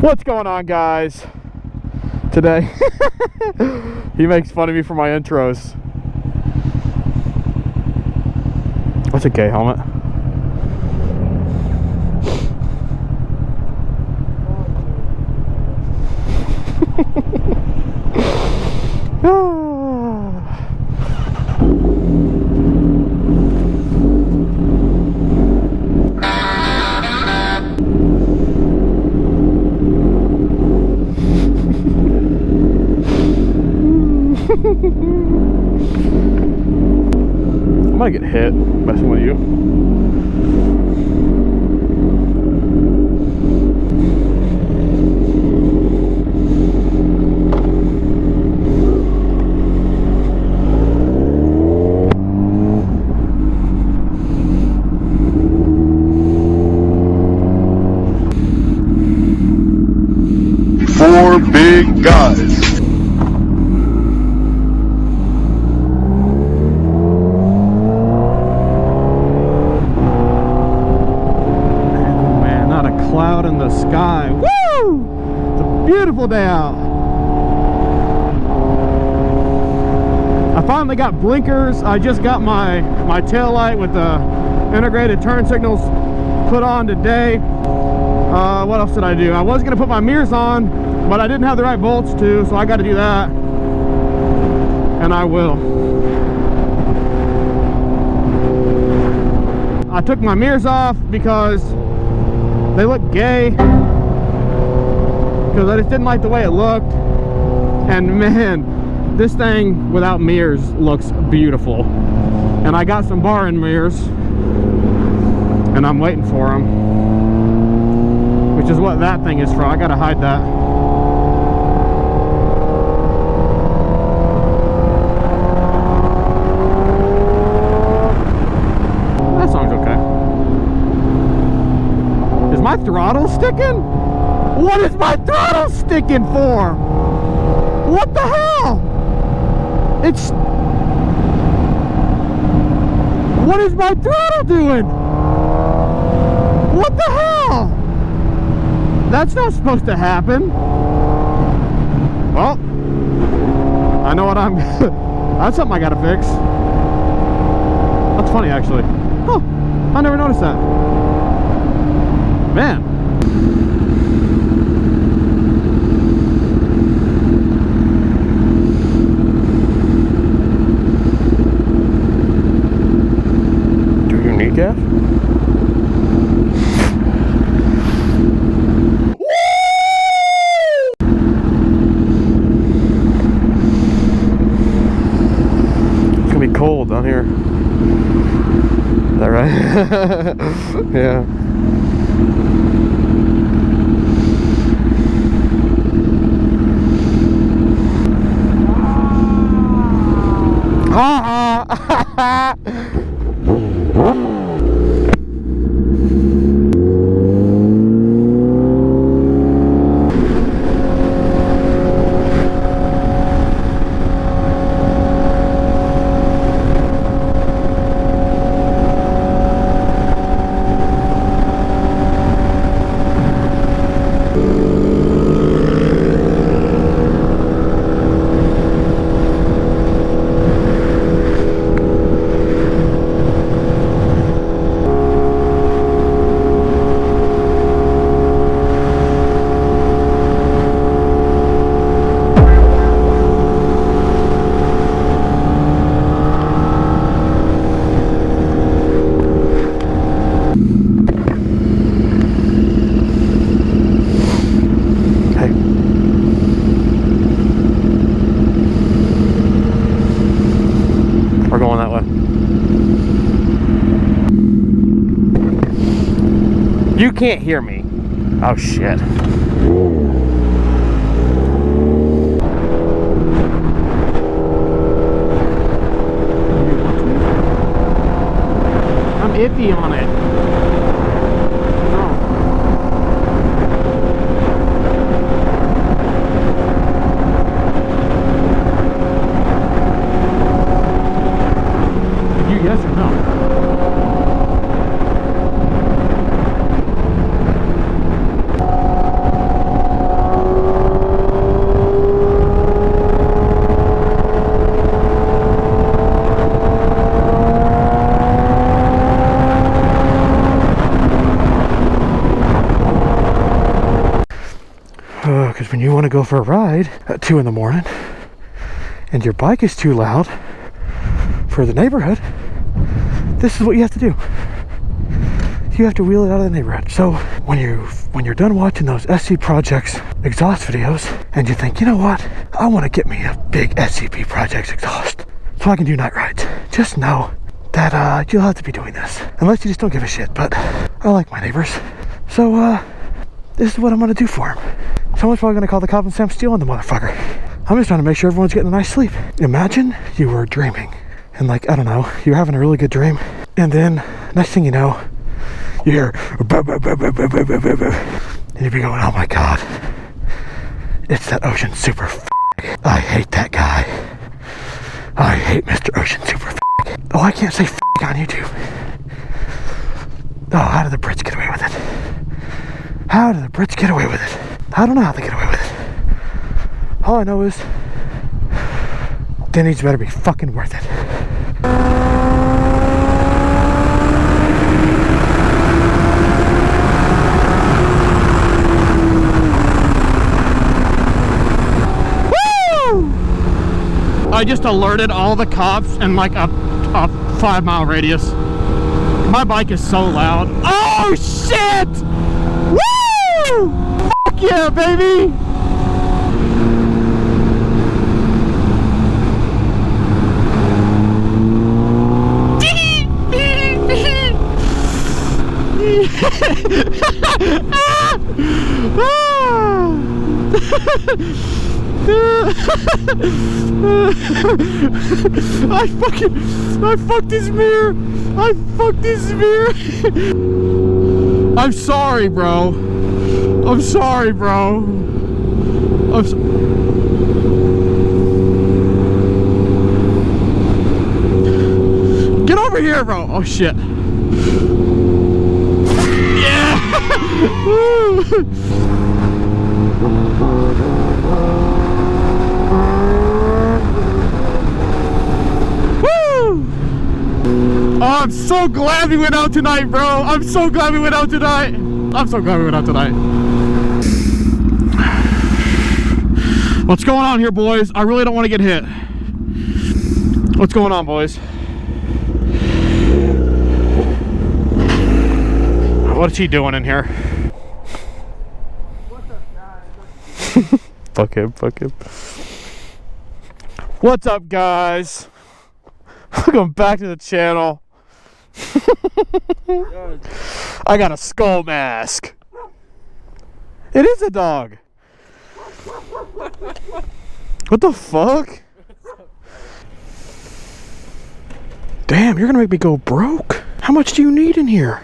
What's going on, guys? Today he makes fun of me for my intros. That's okay, helmet. I might get hit messing with you. Four big guys. Cloud in the sky. Woo! It's a beautiful day out. I finally got blinkers. I just got my tail light with the integrated turn signals put on today. What else did I do? I was gonna put my mirrors on, but I didn't have the right bolts to, so I got to do that, and I will. I took my mirrors off because they look gay, because I just didn't like the way it looked. And man, this thing without mirrors looks beautiful. And I got some bar-in mirrors, and I'm waiting for them, which is what that thing is for. I gotta hide that. That song's okay. My throttle sticking? What is my throttle sticking for? What the hell? What is my throttle doing? What the hell? That's not supposed to happen. Well, I know what I'm that's something I gotta fix. That's funny, actually. Oh, I never noticed that. Man. Do you need gas? It's gonna be cold down here. Is that right? Yeah. We're going that way. You can't hear me. Oh shit. I'm iffy on it. Yes or no? Because when you want to go for a ride at 2 in the morning and your bike is too loud for the neighborhood, this is what you have to do. You have to wheel it out of the neighborhood. So when you're done watching those SC Projects exhaust videos and you think, you know what, I want to get me a big SCP Projects exhaust so I can do night rides, just know that you'll have to be doing this, unless you just don't give a shit. But I like my neighbors, so this is what I'm gonna do for them. Someone's probably gonna call the cops and say I'm stealing the motherfucker. I'm just trying to make sure everyone's getting a nice sleep. Imagine you were dreaming and, like, I don't know, you're having a really good dream, and then next thing you know, you hear bah, bah, bah, bah, bah, bah, bah, bah, bah. And you'd be going, oh my god, it's that Ocean Super F***. I hate that guy. I hate Mr. Ocean Super F***. Oh, I can't say F*** on YouTube. Oh, how did the Brits get away with it? How did the Brits get away with it? I don't know how they get away with it. All I know is Denny's better be fucking worth it. I just alerted all the cops in like a 5-mile radius. My bike is so loud. Oh shit! Woo! Fuck yeah, baby! I fucked his mirror. I fucked his mirror. I'm sorry, bro. I'm sorry, bro. Get over here, bro. Oh shit. Yeah. Oh, I'm so glad we went out tonight, bro. I'm so glad we went out tonight. I'm so glad we went out tonight. What's going on here, boys? I really don't want to get hit. What's going on, boys? What is he doing in here? What's up, guys? Fuck him, fuck him. What's up, guys? Welcome back to the channel. I got a skull mask. It is a dog. What the fuck? Damn, you're gonna make me go broke. How much do you need in here?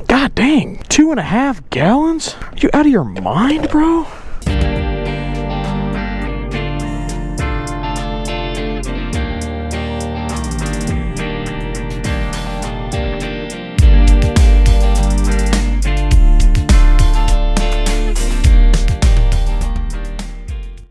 God dang, 2.5 gallons? You out of your mind, bro?